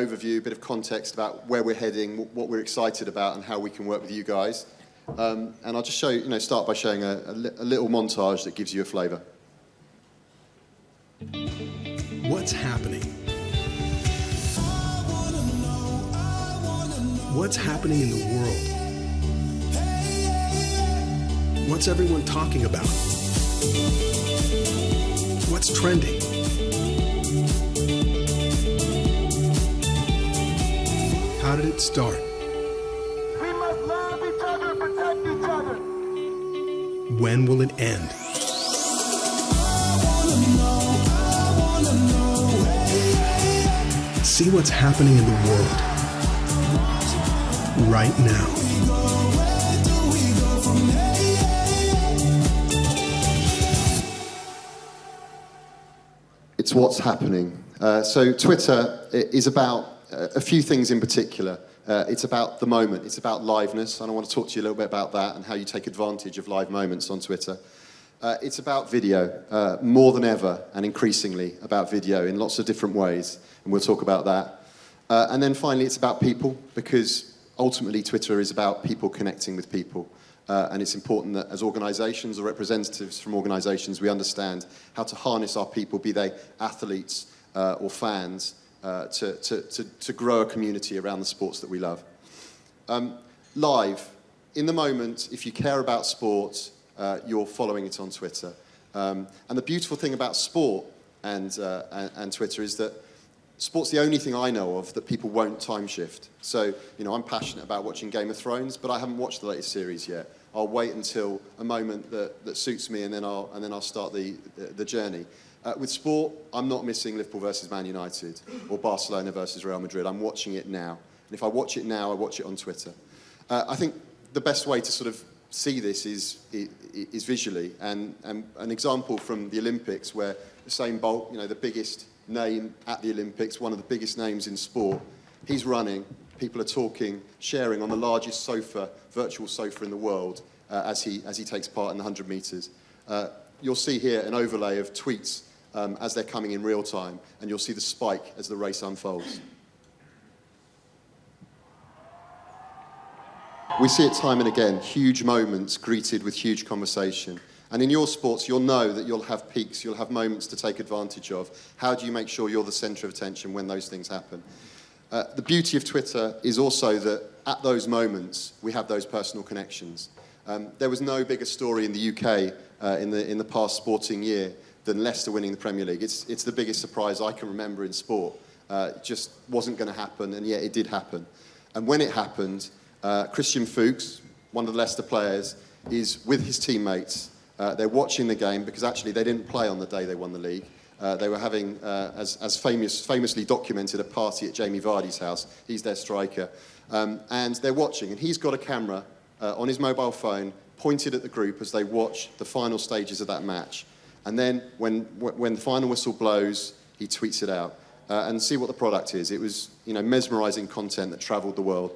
overview, a bit of context about where we're heading, what we're excited about, and how we can work with you guys. And I'll just show you, start by showing a little montage that gives you a flavour. What's happening? What's happening in the world? What's everyone talking about? What's trending? How did it start? We must love each other and protect each other. When will it end? See what's happening in the world right now. It's what's happening. So Twitter is about a few things in particular. It's about the moment. It's about liveness, and I want to talk to you a little bit about that and how you take advantage of live moments on Twitter. It's about video, more than ever, and increasingly about video in lots of different ways, and we'll talk about that. And then finally, it's about people, because ultimately Twitter is about people connecting with people. And it's important that as organisations or representatives from organisations, we understand how to harness our people, be they athletes or fans, to grow a community around the sports that we love. Live, in the moment, if you care about sport, you're following it on Twitter. And the beautiful thing about sport and Twitter is that sport's the only thing I know of that people won't time shift. So, I'm passionate about watching Game of Thrones, but I haven't watched the latest series yet. I'll wait until a moment that suits me, and then I'll start the journey. With sport, I'm not missing Liverpool versus Man United or Barcelona versus Real Madrid. I'm watching it now. And if I watch it now, I watch it on Twitter. I think the best way to sort of see this is visually. And an example from the Olympics where Usain Bolt, the biggest name at the Olympics, one of the biggest names in sport, he's running, people are talking, sharing on the largest virtual sofa in the world as he takes part in the 100 metres. You'll see here an overlay of tweets as they're coming in real time, and you'll see the spike as the race unfolds. We see it time and again, huge moments greeted with huge conversation. And in your sports, you'll know that you'll have peaks, you'll have moments to take advantage of. How do you make sure you're the centre of attention when those things happen? The beauty of Twitter is also that at those moments, we have those personal connections. There was no bigger story in the UK in the past sporting year than Leicester winning the Premier League. It's the biggest surprise I can remember in sport. It just wasn't going to happen, and yet it did happen. And when it happened, Christian Fuchs, one of the Leicester players, is with his teammates. They're watching the game because actually they didn't play on the day they won the league. They were having, as famously documented, a party at Jamie Vardy's house. He's their striker. And they're watching, and he's got a camera on his mobile phone pointed at the group as they watch the final stages of that match. And then when the final whistle blows, he tweets it out. And see what the product is. It was, mesmerising content that travelled the world.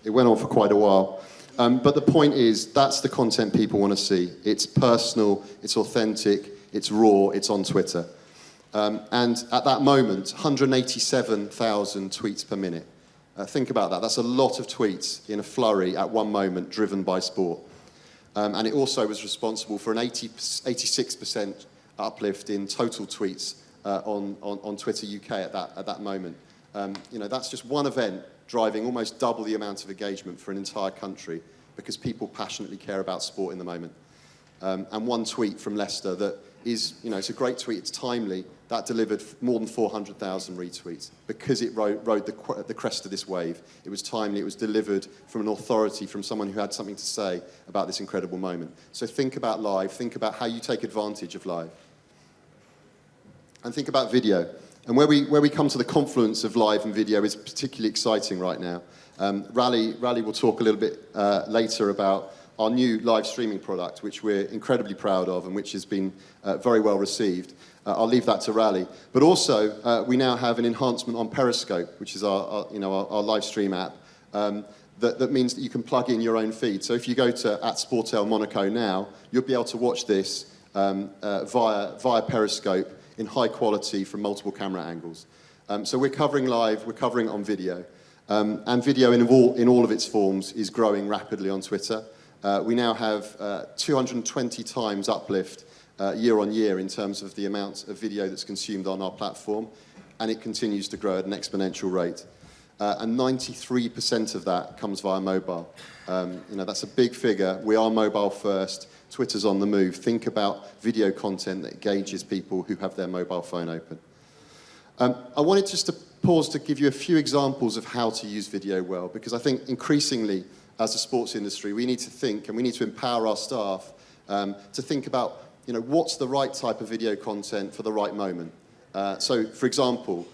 It went on for quite a while. But the point is, that's the content people want to see. It's personal, it's authentic, it's raw, it's on Twitter. And at that moment, 187,000 tweets per minute. Think about that. That's a lot of tweets in a flurry at one moment, driven by sport. And it also was responsible for an 86% uplift in total tweets on Twitter UK at that moment. That's just one event driving almost double the amount of engagement for an entire country because people passionately care about sport in the moment. And one tweet from Leicester that is, it's a great tweet, it's timely, that delivered more than 400,000 retweets because it rode the crest of this wave. It was timely, it was delivered from an authority, from someone who had something to say about this incredible moment. So think about live, think about how you take advantage of live. And think about video. And where we come to the confluence of live and video is particularly exciting right now. Rally will talk a little bit later about our new live streaming product, which we're incredibly proud of and which has been very well received. I'll leave that to Rally. But also, we now have an enhancement on Periscope, which is our live stream app, that means that you can plug in your own feed. So if you go to @SPORTEL Monaco now, you'll be able to watch this via Periscope in high quality from multiple camera angles. So we're covering live, we're covering it on video. And video in all of its forms is growing rapidly on Twitter. We now have 220 times uplift year on year in terms of the amount of video that's consumed on our platform, and it continues to grow at an exponential rate. And 93% of that comes via mobile. That's a big figure. We are mobile first. Twitter's on the move. Think about video content that engages people who have their mobile phone open. I wanted just to pause to give you a few examples of how to use video well, because I think increasingly, as a sports industry, we need to think and we need to empower our staff to think about, what's the right type of video content for the right moment. So, for example,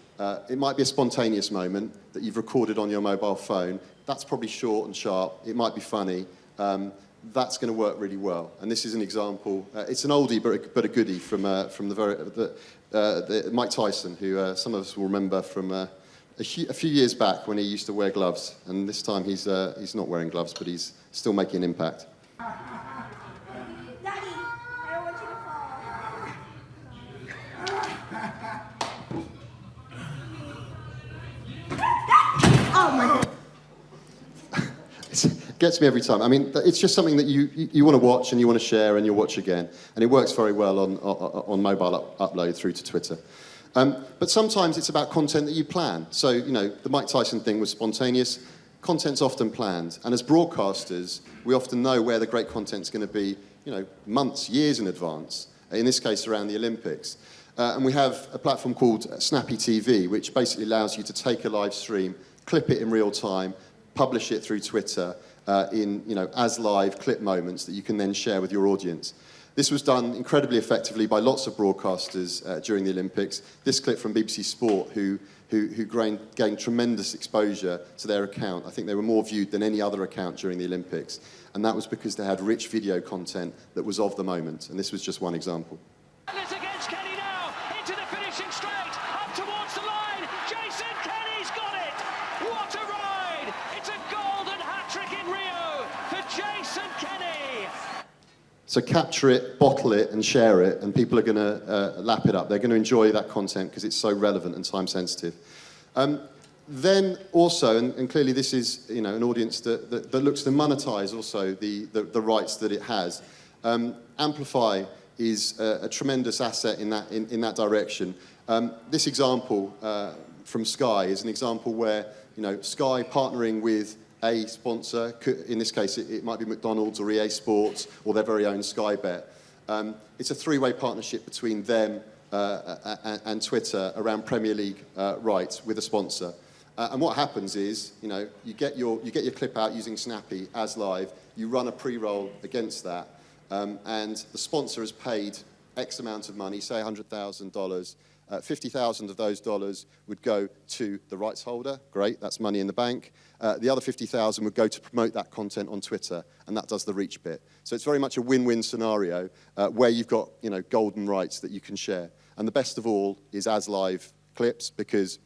it might be a spontaneous moment that you've recorded on your mobile phone. That's probably short and sharp. It might be funny. That's going to work really well. And this is an example. It's an oldie, but a goodie from the Mike Tyson, who some of us will remember from a few years back when he used to wear gloves. And this time he's not wearing gloves, but he's still making an impact. Daddy, I don't want you to fall. Oh my God. It gets me every time. I mean, it's just something that you want to watch and you want to share and you'll watch again. And it works very well on mobile upload through to Twitter. But sometimes it's about content that you plan. So, the Mike Tyson thing was spontaneous. Content's often planned. And as broadcasters, we often know where the great content's going to be, months, years in advance. In this case, around the Olympics. And we have a platform called Snappy TV, which basically allows you to take a live stream, clip it in real time, publish it through Twitter in as live clip moments that you can then share with your audience. This was done incredibly effectively by lots of broadcasters during the Olympics. This clip from BBC Sport, who gained tremendous exposure to their account. I think they were more viewed than any other account during the Olympics. And that was because they had rich video content that was of the moment. And this was just one example. It's against Kenny now, into the finishing straight, up towards the line. Jason Kenny's got it. What a ride! It's a golden hat-trick in Rio for Jason Kenny. So capture it, bottle it, and share it, and people are going to lap it up. They're going to enjoy that content because it's so relevant and time-sensitive. Then also, and clearly this is an audience that looks to monetize also the rights that it has. Amplify is a tremendous asset in that direction. This example from Sky is an example where Sky partnering with a sponsor, in this case it might be McDonald's or EA Sports or their very own Sky Bet. It's a three-way partnership between them and Twitter around Premier League rights with a sponsor. And what happens is, you get your clip out using Snappy as live, you run a pre-roll against that, and the sponsor has paid X amount of money, say $100,000. 50,000 of those dollars would go to the rights holder. Great, that's money in the bank. The other 50,000 would go to promote that content on Twitter, and that does the reach bit. So it's very much a win-win scenario where you've got golden rights that you can share. And the best of all is as live clips, because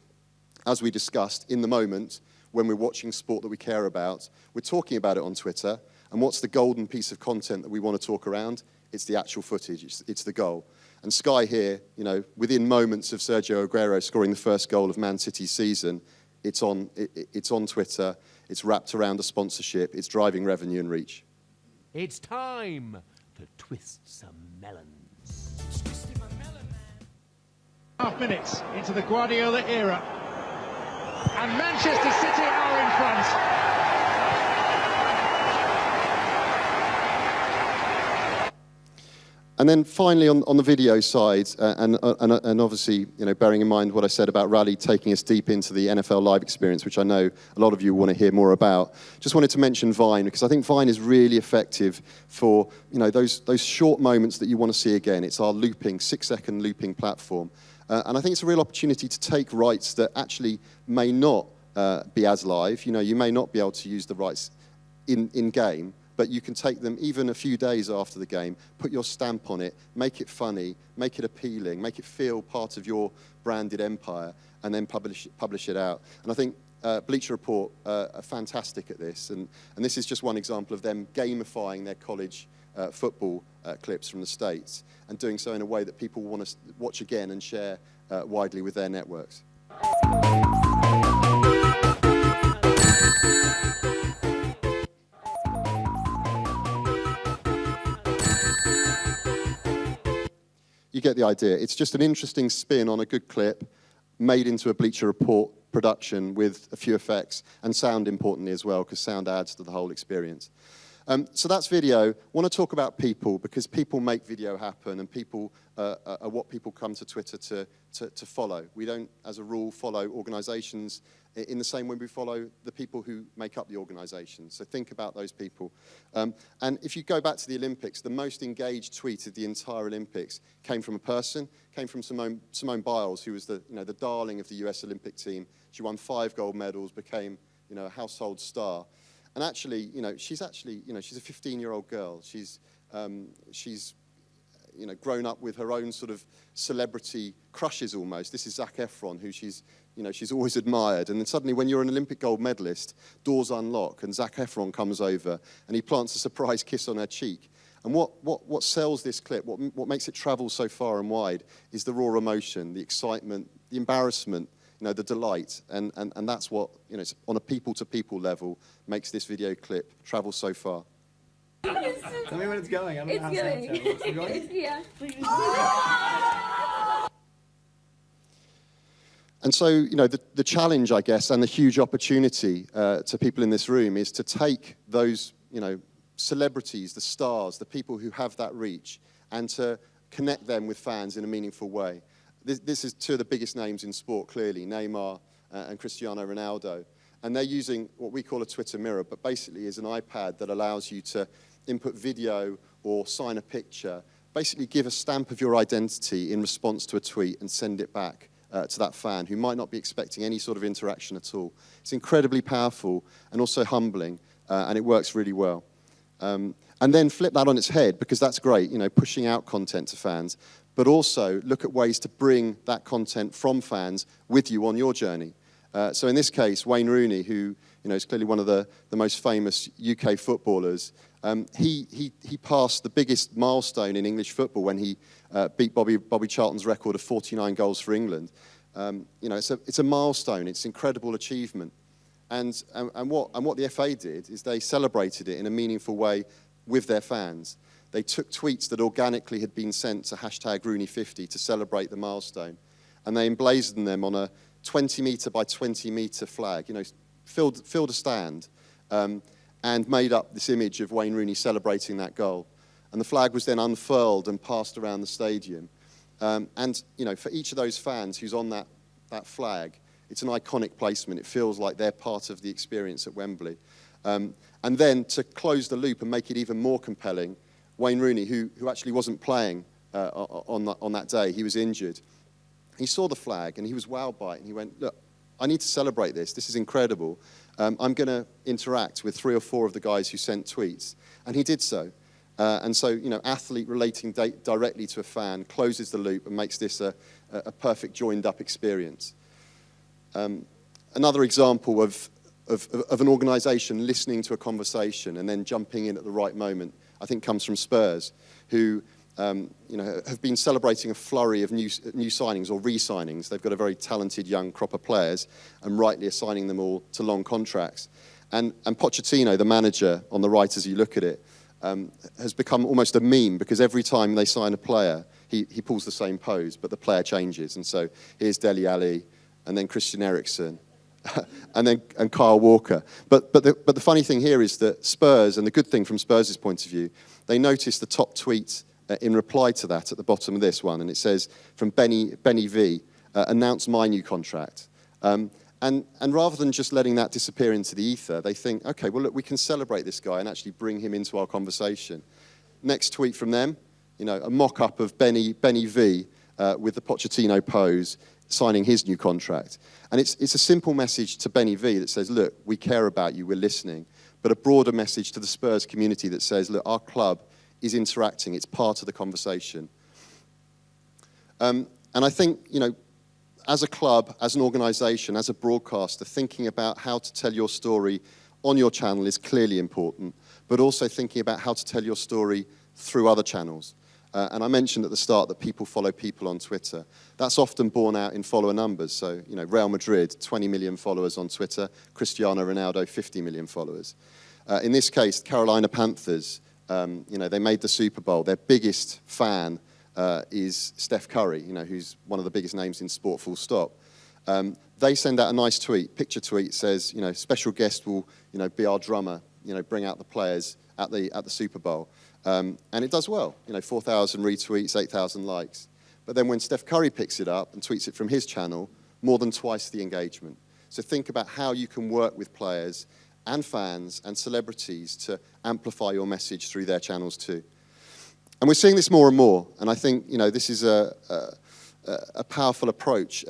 as we discussed, in the moment, when we're watching sport that we care about, we're talking about it on Twitter, and what's the golden piece of content that we want to talk around? It's the actual footage, it's the goal. And Sky here, within moments of Sergio Aguero scoring the first goal of Man City's season, it's on Twitter, it's wrapped around a sponsorship, it's driving revenue and reach. It's time to twist some melons. Half minutes into the Guardiola era, and Manchester City are in front. And then finally, on the video side, and obviously, bearing in mind what I said about Rally taking us deep into the NFL Live experience, which I know a lot of you want to hear more about, just wanted to mention Vine, because I think Vine is really effective for those short moments that you want to see again. It's our looping, 6-second looping platform. And I think it's a real opportunity to take rights that actually may not be as live. You may not be able to use the rights in-game, but you can take them even a few days after the game, put your stamp on it, make it funny, make it appealing, make it feel part of your branded empire, and then publish it out. And I think Bleacher Report are fantastic at this, and this is just one example of them gamifying their college football clips from the States and doing so in a way that people want to watch again and share widely with their networks. You get the idea. It's just an interesting spin on a good clip made into a Bleacher Report production with a few effects and sound importantly as well, because sound adds to the whole experience. So that's video. I want to talk about people, because people make video happen, and people are what people come to Twitter to follow. We don't, as a rule, follow organizations in the same way we follow the people who make up the organization. So think about those people. And if you go back to the Olympics, the most engaged tweet of the entire Olympics came from a person, came from Simone Biles, who was the darling of the US Olympic team. She won 5 gold medals, became a household star. And actually, she's a 15-year-old girl. She's grown up with her own sort of celebrity crushes almost. This is Zac Efron, who she's always admired. And then suddenly, when you're an Olympic gold medalist, doors unlock, and Zac Efron comes over, and he plants a surprise kiss on her cheek. And what sells this clip, what makes it travel so far and wide, is the raw emotion, the excitement, the embarrassment, the delight, and that's what, on a people-to-people level, makes this video clip travel so far. Tell me when it's going. I don't know how it's going. Yeah. And so, the challenge, I guess, and the huge opportunity to people in this room is to take those, celebrities, the stars, the people who have that reach, and to connect them with fans in a meaningful way. This is 2 of the biggest names in sport, clearly, Neymar and Cristiano Ronaldo. And they're using what we call a Twitter mirror, but basically is an iPad that allows you to input video or sign a picture, basically give a stamp of your identity in response to a tweet and send it back to that fan who might not be expecting any sort of interaction at all. It's incredibly powerful and also humbling, and it works really well. And then flip that on its head, because that's great, pushing out content to fans, but also look at ways to bring that content from fans with you on your journey. So in this case, Wayne Rooney, who is clearly one of the most famous UK footballers, he passed the biggest milestone in English football when he beat Bobby Charlton's record of 49 goals for England. It's a milestone. It's an incredible achievement. And what the FA did is they celebrated it in a meaningful way with their fans. They took tweets that organically had been sent to #Rooney50 to celebrate the milestone, and they emblazoned them on a 20-metre by 20-metre flag, filled a stand, and made up this image of Wayne Rooney celebrating that goal. And the flag was then unfurled and passed around the stadium. For each of those fans who's on that flag, it's an iconic placement. It feels like they're part of the experience at Wembley. And then to close the loop and make it even more compelling, Wayne Rooney, who actually wasn't playing on that day, he was injured. He saw the flag and he was wowed by it, and he went, look, I need to celebrate this. This is incredible. I'm going to interact with 3 or 4 of the guys who sent tweets. And he did so. And so, athlete relating directly to a fan closes the loop and makes this a perfect joined-up experience. Another example of an organisation listening to a conversation and then jumping in at the right moment, I think, comes from Spurs, who have been celebrating a flurry of new signings or re-signings. They've got a very talented young crop of players, and rightly assigning them all to long contracts. And Pochettino, the manager, on the right as you look at it, has become almost a meme, because every time they sign a player, he pulls the same pose, but the player changes. And so here's Dele Alli, and then Christian Eriksen, and Kyle Walker. But the funny thing here is that Spurs, and the good thing from Spurs' point of view, they noticed the top tweet in reply to that at the bottom of this one, and it says, from Benny V, announce my new contract. And rather than just letting that disappear into the ether, they think, okay, well, look, we can celebrate this guy and actually bring him into our conversation. Next tweet from them, a mock-up of Benny V with the Pochettino pose, signing his new contract. And it's a simple message to Benny V that says, look, we care about you, we're listening, but a broader message to the Spurs community that says, look, our club is interacting, it's part of the conversation. And I think, as a club, as an organisation, as a broadcaster, thinking about how to tell your story on your channel is clearly important, but also thinking about how to tell your story through other channels. And I mentioned at the start that people follow people on Twitter. That's often borne out in follower numbers. So, you know, Real Madrid, 20 million followers on Twitter. Cristiano Ronaldo, 50 million followers. In this case, Carolina Panthers, you know, they made the Super Bowl. Their biggest fan is Steph Curry, you know, who's one of the biggest names in sport, full stop. They send out a nice tweet, picture tweet, says, you know, special guest will, you know, be our drummer, you know, bring out the players at the Super Bowl. And it does well, you know, 4,000 retweets, 8,000 likes. But then when Steph Curry picks it up and tweets it from his channel, more than twice the engagement. So think about how you can work with players and fans and celebrities to amplify your message through their channels too. And we're seeing this more and more, and I think, you know, this is a powerful approach,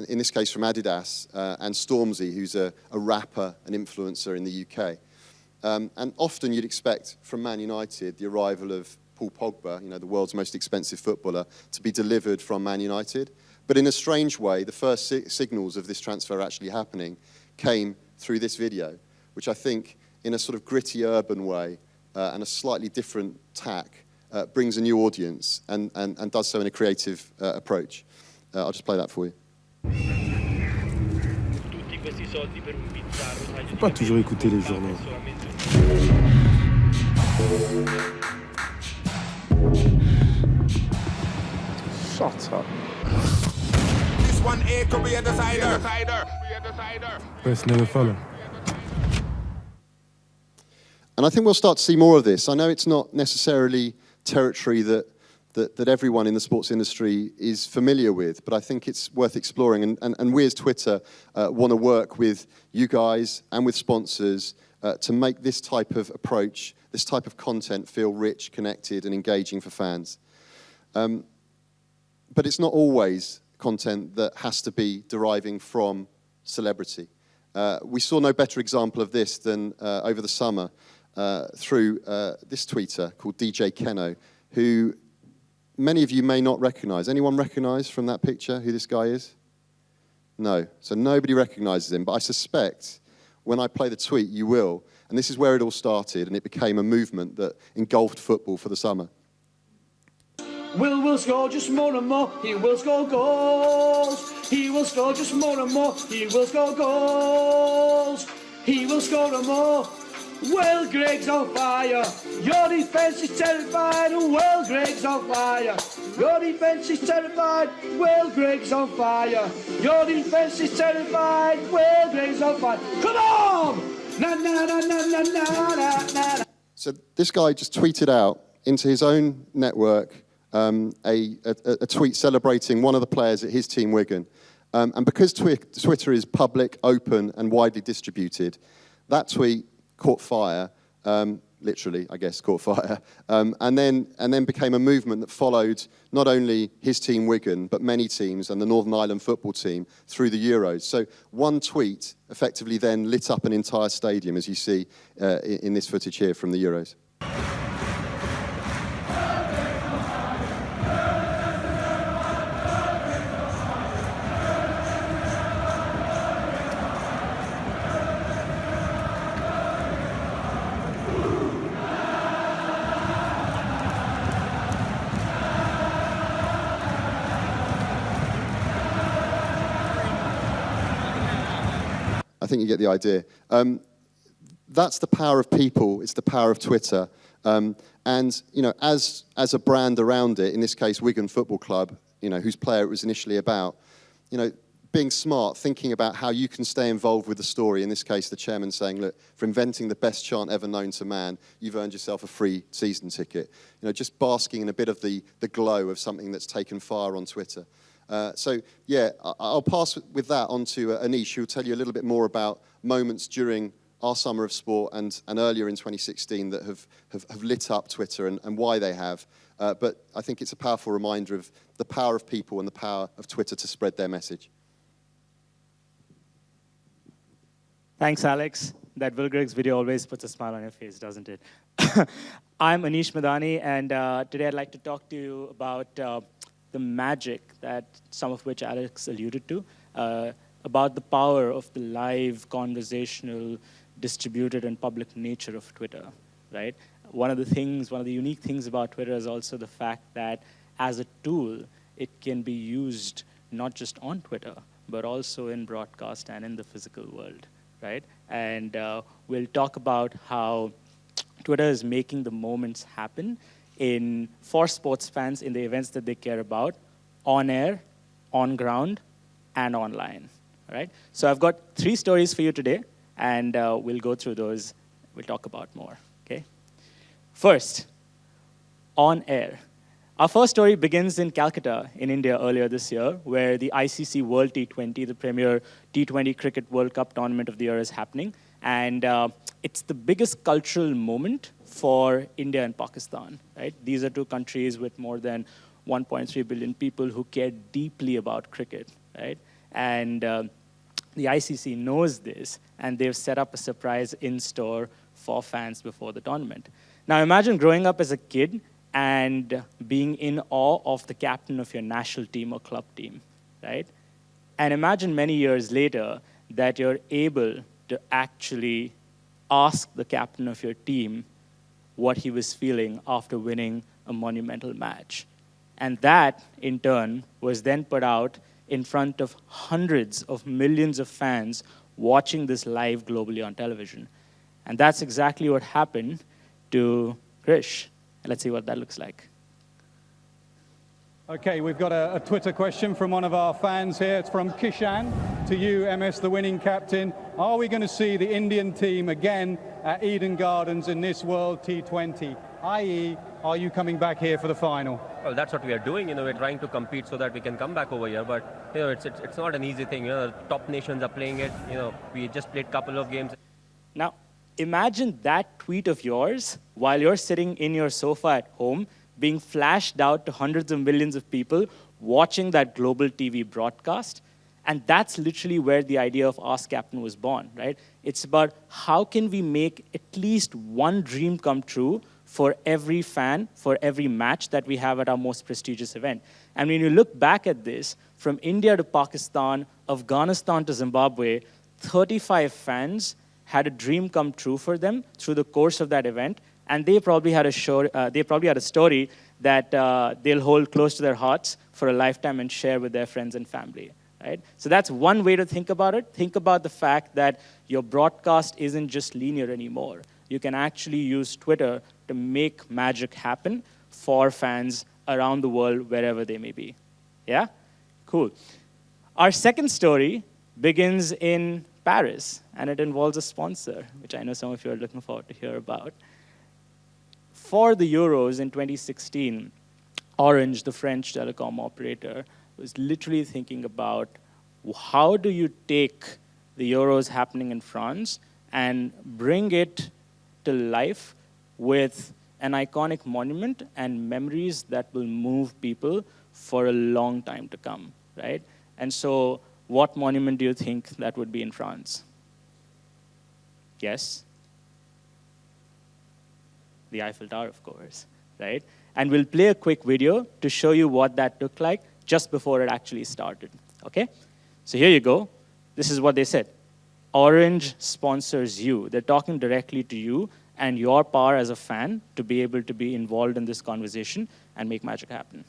in this case from Adidas and Stormzy, who's a rapper and influencer in the UK. And often you'd expect from Man United the arrival of Paul Pogba, you know, the world's most expensive footballer, to be delivered from Man United. But in a strange way, the first signals of this transfer actually happening came through this video, which I think, in a sort of gritty urban way and a slightly different tack, brings a new audience and does so in a creative approach. I'll just play that for you. Faut pas toujours écouter les journaux. Shut up. This one A could be a decider. Best never follow. And I think we'll start to see more of this. I know it's not necessarily territory that everyone in the sports industry is familiar with, but I think it's worth exploring. And we as Twitter want to work with you guys and with sponsors to make this type of approach, this type of content feel rich, connected, and engaging for fans. But it's not always content that has to be deriving from celebrity. We saw no better example of this than over the summer through this tweeter called DJ Keno, who many of you may not recognize. Anyone recognize from that picture who this guy is? No. So nobody recognizes him, but I suspect when I play the tweet, you will. And this is where it all started, and it became a movement that engulfed football for the summer. Will score just more and more, he will score goals. He will score just more and more, he will score goals. He will score and more. Will Gregg's on fire, your defence is terrified. Will Gregg's on fire, your defence is terrified. Will Gregg's on fire, your defence is terrified. Will Gregg's on fire, come on! Na na na na na na na na. So this guy just tweeted out into his own network a tweet celebrating one of the players at his team, Wigan. And because Twitter is public, open, and widely distributed, that tweet caught fire, literally, I guess, caught fire, and then became a movement that followed not only his team, Wigan, but many teams and the Northern Ireland football team through the Euros. So one tweet effectively then lit up an entire stadium, as you see in this footage here from the Euros. I think you get the idea. That's the power of people. It's the power of Twitter. And you know, as a brand around it, in this case, Wigan Football Club, you know, whose player it was initially about, you know, being smart, thinking about how you can stay involved with the story. In this case, the chairman saying, look, for inventing the best chant ever known to man, you've earned yourself a free season ticket. You know, just basking in a bit of the glow of something that's taken fire on Twitter. So, yeah, I'll pass with that on to Anish, who will tell you a little bit more about moments during our summer of sport and earlier in 2016 that have lit up Twitter and why they have. But I think it's a powerful reminder of the power of people and the power of Twitter to spread their message. Thanks, Alex. That Will Gregg's video always puts a smile on your face, doesn't it? I'm Anish Madani, and today I'd like to talk to you about the magic that some of which Alex alluded to. about the power of the live, conversational, distributed, and public nature of Twitter, right? One of the unique things about Twitter is also the fact that as a tool, it can be used not just on Twitter, but also in broadcast and in the physical world, right? And we'll talk about how Twitter is making the moments happen for sports fans in the events that they care about, on air, on ground, and online, all right? So I've got 3 stories for you today, and we'll go through those. We'll talk about more, okay? First, on air. Our first story begins in Calcutta, in India, earlier this year, where the ICC World T20, the premier T20 Cricket World Cup tournament of the year, is happening. And it's the biggest cultural moment for India and Pakistan, right? These are 2 countries with more than 1.3 billion people who care deeply about cricket, right? And the ICC knows this, and they've set up a surprise in-store for fans before the tournament. Now imagine growing up as a kid and being in awe of the captain of your national team or club team, right? And imagine many years later that you're able to actually ask the captain of your team what he was feeling after winning a monumental match. And that, in turn, was then put out in front of hundreds of millions of fans watching this live globally on television. And that's exactly what happened to Krish. Let's see what that looks like. Okay, we've got a Twitter question from one of our fans here. It's from Kishan to you, MS, the winning captain. Are we going to see the Indian team again at Eden Gardens in this World T20? i.e., are you coming back here for the final? Well, that's what we are doing. We're trying to compete so that we can come back over here. But it's not an easy thing. The top nations are playing it. We just played a couple of games. Now, imagine that tweet of yours while you're sitting in your sofa at home, being flashed out to hundreds of millions of people watching that global TV broadcast. And that's literally where the idea of Ask Captain was born, right? It's about how can we make at least one dream come true for every fan, for every match that we have at our most prestigious event. And when you look back at this, from India to Pakistan, Afghanistan to Zimbabwe, 35 fans had a dream come true for them through the course of that event, and they probably had a story that they'll hold close to their hearts for a lifetime and share with their friends and family, right? So that's one way to think about it. Think about the fact that your broadcast isn't just linear anymore. You can actually use Twitter to make magic happen for fans around the world, wherever they may be. Yeah? Cool. Our second story begins in Paris, and it involves a sponsor, which I know some of you are looking forward to hear about. For the Euros in 2016, Orange, the French telecom operator, was literally thinking about how do you take the Euros happening in France and bring it to life with an iconic monument and memories that will move people for a long time to come, right? And so what monument do you think that would be in France? Yes? The Eiffel Tower, of course, right? And we'll play a quick video to show you what that looked like just before it actually started, okay? So here you go. This is what they said. Orange sponsors you. They're talking directly to you and your power as a fan to be able to be involved in this conversation and make magic happen.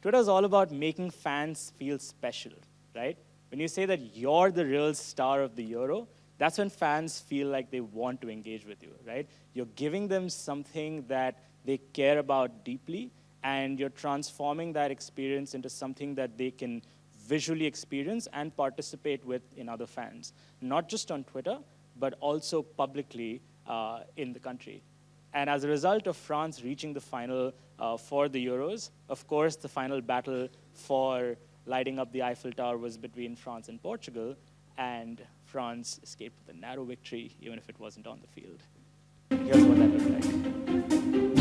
Twitter is all about making fans feel special, right? When you say that you're the real star of the Euro, that's when fans feel like they want to engage with you, right? You're giving them something that they care about deeply, and you're transforming that experience into something that they can visually experience and participate with in other fans, not just on Twitter, but also publicly in the country. And as a result of France reaching the final for the Euros, of course, the final battle for lighting up the Eiffel Tower was between France and Portugal, and France escaped with a narrow victory, even if it wasn't on the field. Here's what that looked like.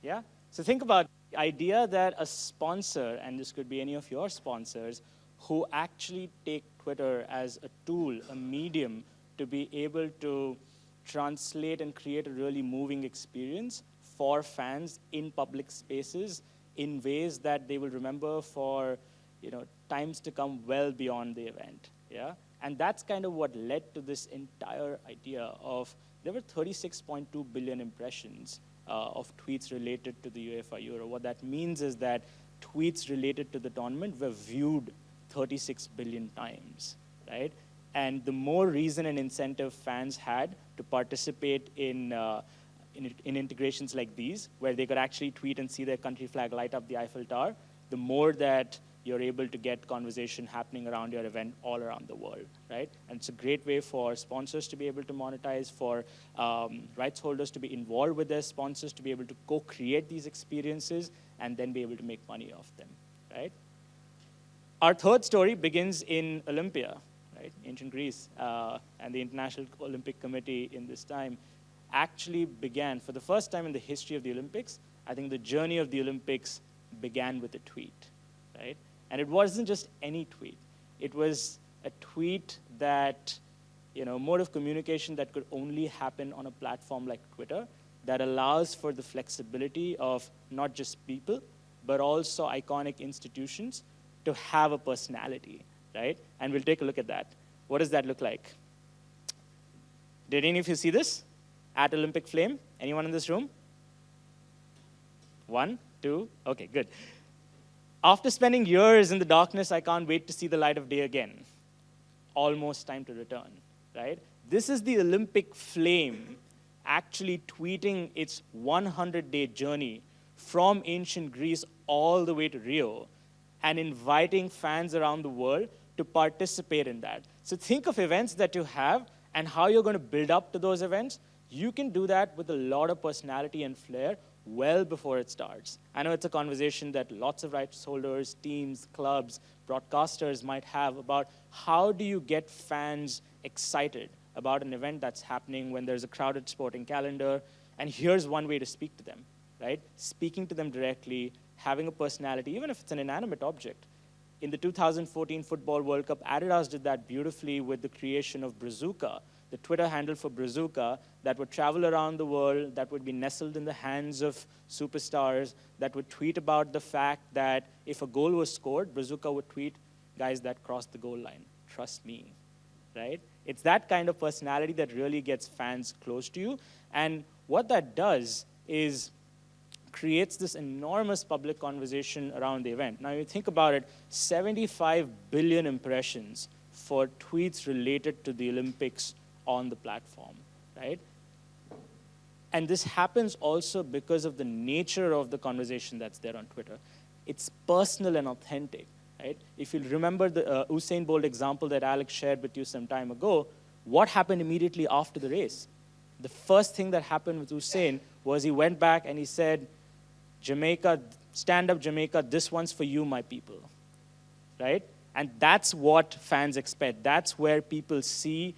Yeah? So think about the idea that a sponsor, and this could be any of your sponsors, who actually take Twitter as a tool, a medium, to be able to translate and create a really moving experience for fans in public spaces in ways that they will remember for times to come well beyond the event. Yeah? And that's kind of what led to this entire idea of, there were 36.2 billion impressions of tweets related to the UEFA Euro. What that means is that tweets related to the tournament were viewed 36 billion times, right? And the more reason and incentive fans had to participate in integrations like these, where they could actually tweet and see their country flag light up the Eiffel Tower, the more that you're able to get conversation happening around your event all around the world, right? And it's a great way for sponsors to be able to monetize, for rights holders to be involved with their sponsors, to be able to co-create these experiences, and then be able to make money off them, right? Our third story begins in Olympia, right? Ancient Greece, and the International Olympic Committee in this time actually began, for the first time in the history of the Olympics, I think the journey of the Olympics began with a tweet, right? And it wasn't just any tweet. It was a tweet that, mode of communication that could only happen on a platform like Twitter, that allows for the flexibility of not just people, but also iconic institutions to have a personality, right? And we'll take a look at that. What does that look like? Did any of you see this? At Olympic Flame? Anyone in this room? 1, 2, okay, good. After spending years in the darkness, I can't wait to see the light of day again. Almost time to return, right? This is the Olympic Flame actually tweeting its 100-day journey from ancient Greece all the way to Rio and inviting fans around the world to participate in that. So think of events that you have and how you're going to build up to those events. You can do that with a lot of personality and flair well before it starts. I know it's a conversation that lots of rights holders, teams, clubs, broadcasters might have about how do you get fans excited about an event that's happening when there's a crowded sporting calendar. And here's one way to speak to them, right? Speaking to them directly, having a personality, even if it's an inanimate object. In the 2014 Football World Cup, Adidas did that beautifully with the creation of Brazuca, the Twitter handle for Brazuca, that would travel around the world, that would be nestled in the hands of superstars, that would tweet about the fact that if a goal was scored, Brazuca would tweet, guys, that crossed the goal line, trust me, right? It's that kind of personality that really gets fans close to you. And what that does is creates this enormous public conversation around the event. Now, you think about it, 75 billion impressions for tweets related to the Olympics on the platform, right? And this happens also because of the nature of the conversation that's there on Twitter. It's personal and authentic, right? If you remember the Usain Bolt example that Alex shared with you some time ago, what happened immediately after the race? The first thing that happened with Usain was he went back and he said, Jamaica, stand up Jamaica, this one's for you, my people, right? And that's what fans expect. That's where people see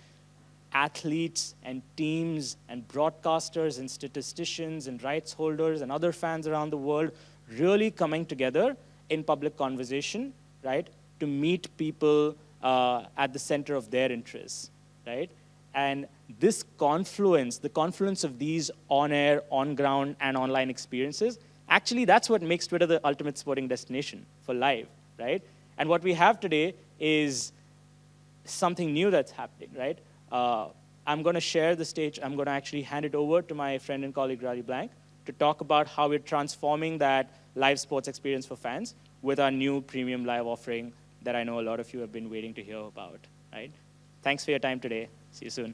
athletes and teams and broadcasters and statisticians and rights holders and other fans around the world really coming together in public conversation, right, to meet people at the center of their interests, right? And this confluence, the confluence of these on-air, on-ground, and online experiences, actually that's what makes Twitter the ultimate sporting destination for live, right? And what we have today is something new that's happening, right? I'm going to share the stage. I'm going to actually hand it over to my friend and colleague, Raleigh Blank, to talk about how we're transforming that live sports experience for fans with our new premium live offering that I know a lot of you have been waiting to hear about, right? Thanks for your time today. See you soon.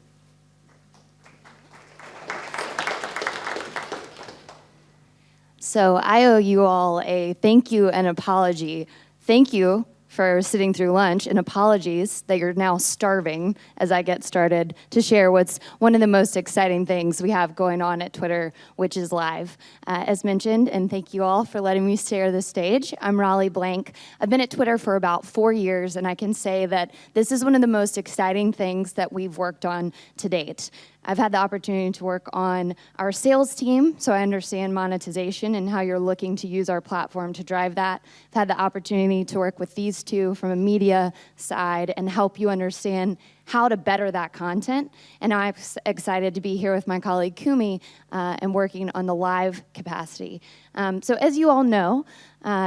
So I owe you all a thank you and apology. Thank you for sitting through lunch, and apologies that you're now starving as I get started to share what's one of the most exciting things we have going on at Twitter, which is live. As mentioned, and thank you all for letting me share the stage, I'm Raleigh Blank. I've been at Twitter for about 4 years, and I can say that this is one of the most exciting things that we've worked on to date. I've had the opportunity to work on our sales team, so I understand monetization and how you're looking to use our platform to drive that. I've had the opportunity to work with these two from a media side and help you understand how to better that content. And I'm excited to be here with my colleague Kumi and working on the live capacity. So as you all know,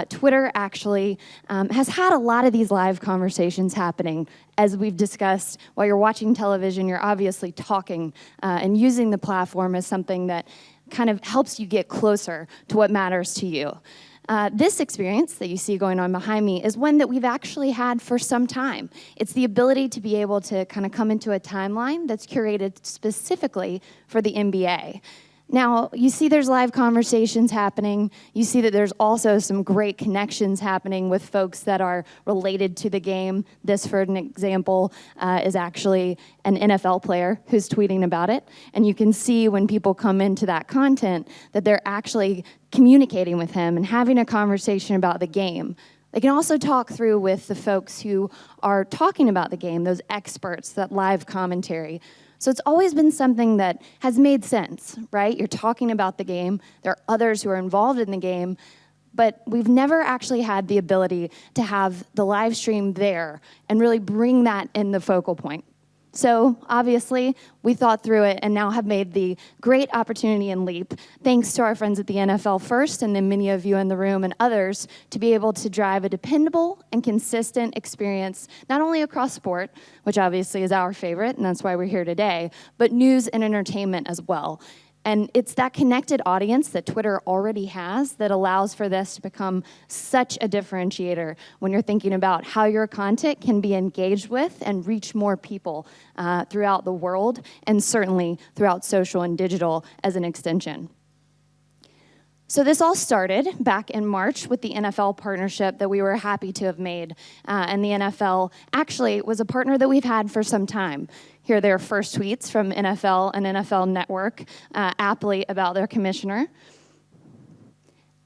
Twitter actually has had a lot of these live conversations happening. As we've discussed, while you're watching television, you're obviously talking and using the platform as something that kind of helps you get closer to what matters to you. This experience that you see going on behind me is one that we've actually had for some time. It's the ability to be able to kind of come into a timeline that's curated specifically for the NBA. Now, you see there's live conversations happening. You see that there's also some great connections happening with folks that are related to the game. This, for an example, is actually an NFL player who's tweeting about it. And you can see when people come into that content that they're actually communicating with him and having a conversation about the game. They can also talk through with the folks who are talking about the game, those experts, that live commentary. So it's always been something that has made sense, right? You're talking about the game. There are others who are involved in the game, but we've never actually had the ability to have the live stream there and really bring that in the focal point. So obviously, we thought through it and now have made the great opportunity and leap, thanks to our friends at the NFL First and then many of you in the room and others, to be able to drive a dependable and consistent experience, not only across sport, which obviously is our favorite, and that's why we're here today, but news and entertainment as well. And it's that connected audience that Twitter already has that allows for this to become such a differentiator when you're thinking about how your content can be engaged with and reach more people throughout the world, and certainly throughout social and digital as an extension. So this all started back in March with the NFL partnership that we were happy to have made. And the NFL actually was a partner that we've had for some time. Here are their first tweets from NFL and NFL Network, aptly about their commissioner.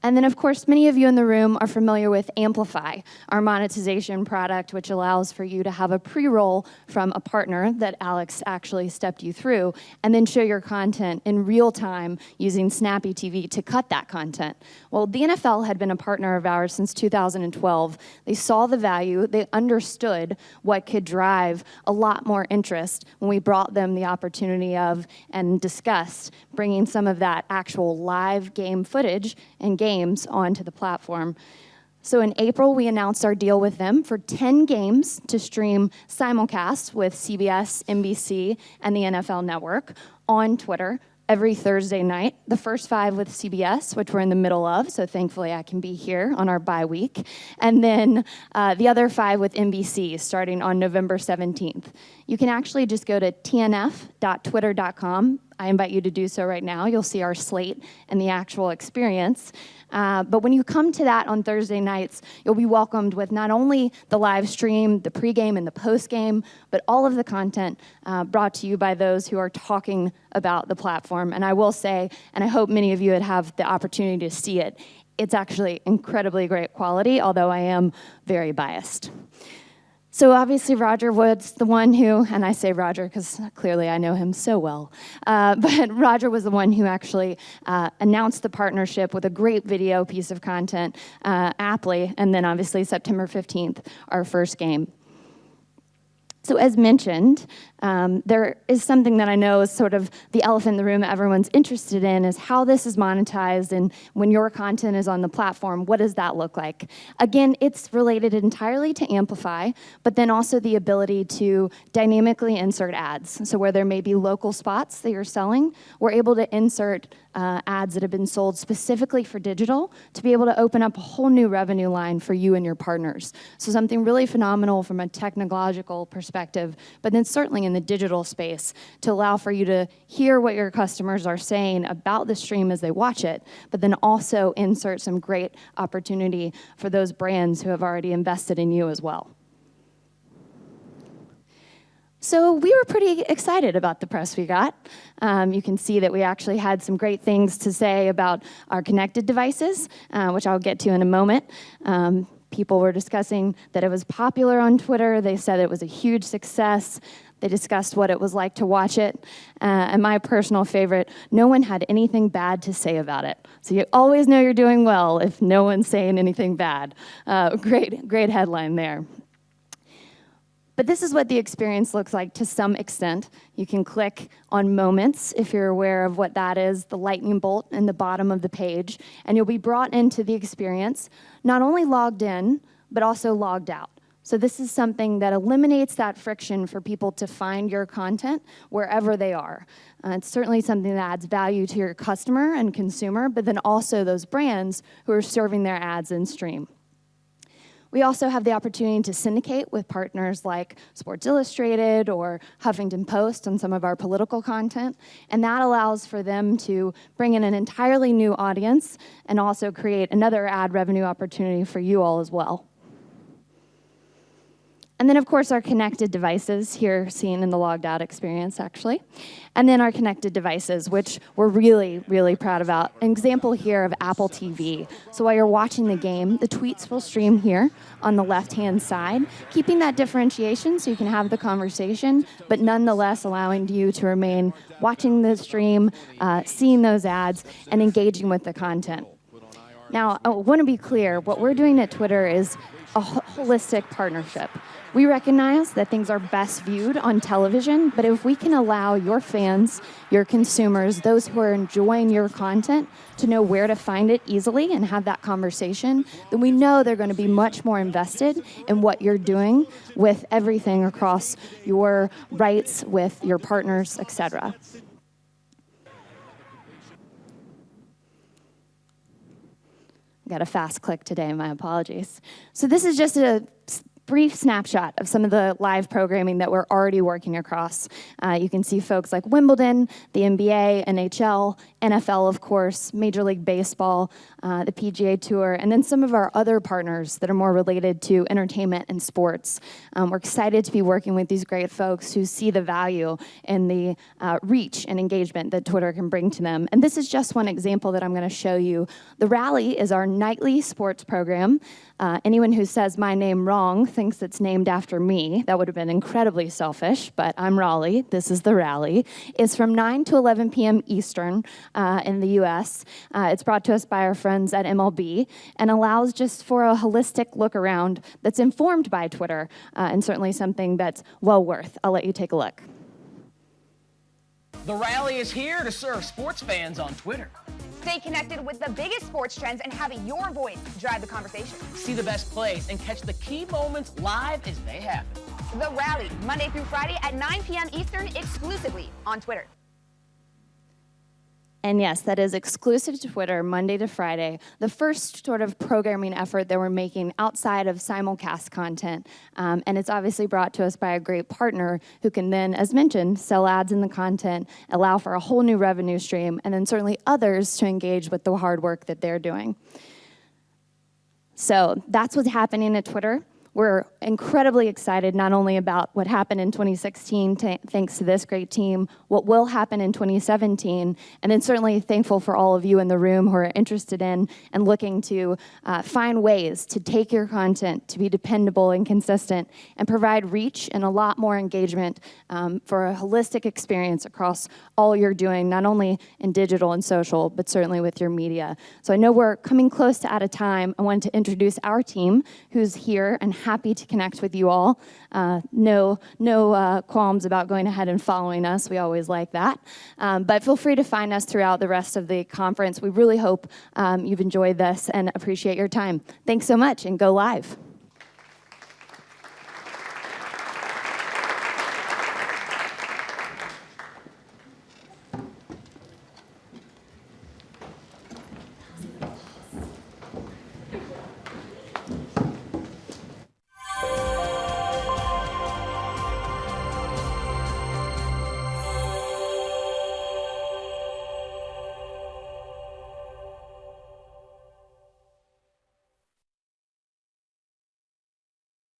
And then, of course, many of you in the room are familiar with Amplify, our monetization product, which allows for you to have a pre-roll from a partner that Alex actually stepped you through, and then show your content in real time using Snappy TV to cut that content. Well, the NFL had been a partner of ours since 2012. They saw the value. They understood what could drive a lot more interest when we brought them the opportunity of and discussed bringing some of that actual live game footage and games onto the platform. So in April, we announced our deal with them for 10 games to stream simulcast with CBS, NBC, and the NFL Network on Twitter every Thursday night. The first 5 with CBS, which we're in the middle of, so thankfully I can be here on our bye week. And then the other 5 with NBC, starting on November 17th. You can actually just go to tnf.twitter.com. I invite you to do so right now. You'll see our slate and the actual experience. But when you come to that on Thursday nights, you'll be welcomed with not only the live stream, the pregame and the postgame, but all of the content brought to you by those who are talking about the platform. And I will say, and I hope many of you would have the opportunity to see it, it's actually incredibly great quality, although I am very biased. So obviously Roger was the one who, and I say Roger because clearly I know him so well, but Roger was the one who actually announced the partnership with a great video piece of content aptly, and then obviously September 15th, our first game. So as mentioned, there is something that I know is sort of the elephant in the room that everyone's interested in, is how this is monetized, and when your content is on the platform, what does that look like? Again, it's related entirely to Amplify, but then also the ability to dynamically insert ads. So where there may be local spots that you're selling, we're able to insert ads that have been sold specifically for digital to be able to open up a whole new revenue line for you and your partners. So something really phenomenal from a technological perspective, but then certainly in the digital space to allow for you to hear what your customers are saying about the stream as they watch it, but then also insert some great opportunity for those brands who have already invested in you as well. So we were pretty excited about the press we got. You can see that we actually had some great things to say about our connected devices, which I'll get to in a moment. People were discussing that it was popular on Twitter. They said it was a huge success. They discussed what it was like to watch it. And my personal favorite, no one had anything bad to say about it. So you always know you're doing well if no one's saying anything bad. Great headline there. But this is what the experience looks like to some extent. You can click on Moments if you're aware of what that is, the lightning bolt in the bottom of the page, and you'll be brought into the experience, not only logged in, but also logged out. So this is something that eliminates that friction for people to find your content wherever they are. It's certainly something that adds value to your customer and consumer, but then also those brands who are serving their ads in stream. We also have the opportunity to syndicate with partners like Sports Illustrated or Huffington Post on some of our political content, and that allows for them to bring in an entirely new audience and also create another ad revenue opportunity for you all as well. And then, of course, our connected devices, here seen in the logged out experience, actually. And then our connected devices, which we're really, really proud about. An example here of Apple TV. So while you're watching the game, the tweets will stream here on the left-hand side, keeping that differentiation so you can have the conversation, but nonetheless allowing you to remain watching the stream, seeing those ads, and engaging with the content. Now, I want to be clear, what we're doing at Twitter is a holistic partnership. We recognize that things are best viewed on television, but if we can allow your fans, your consumers, those who are enjoying your content to know where to find it easily and have that conversation, then we know they're going to be much more invested in what you're doing with everything across your rights, with your partners, etc. Got a fast click today, my apologies. So this is just a brief snapshot of some of the live programming that we're already working across. You can see folks like Wimbledon, the NBA, NHL, NFL, of course, Major League Baseball, the PGA Tour, and then some of our other partners that are more related to entertainment and sports. We're excited to be working with these great folks who see the value in the reach and engagement that Twitter can bring to them. And this is just one example that I'm going to show you. The Rally is our nightly sports program. Anyone who says my name wrong thinks it's named after me. That would have been incredibly selfish, but I'm Raleigh. This is the Rally. It's from 9 to 11 p.m. Eastern in the U.S. It's brought to us by our friends at MLB and allows just for a holistic look around that's informed by Twitter and certainly something that's well worth. I'll let you take a look. The Rally is here to serve sports fans on Twitter. Stay connected with the biggest sports trends and have your voice drive the conversation. See the best plays and catch the key moments live as they happen. The Rally, Monday through Friday at 9 p.m. Eastern, exclusively on Twitter. And yes, that is exclusive to Twitter, Monday to Friday, the first sort of programming effort that we're making outside of simulcast content. And it's obviously brought to us by a great partner who can then, as mentioned, sell ads in the content, allow for a whole new revenue stream, and then certainly others to engage with the hard work that they're doing. So that's what's happening at Twitter. we're incredibly excited not only about what happened in 2016, thanks to this great team, what will happen in 2017, and then certainly thankful for all of you in the room who are interested in and looking to find ways to take your content to be dependable and consistent and provide reach and a lot more engagement for a holistic experience across all you're doing, not only in digital and social, but certainly with your media. So I know we're coming close to out of time. I wanted to introduce our team who's here and happy to connect with you all. No qualms about going ahead and following us. We always like that. But feel free to find us throughout the rest of the conference. We really hope you've enjoyed this and appreciate your time. Thanks so much, and go live.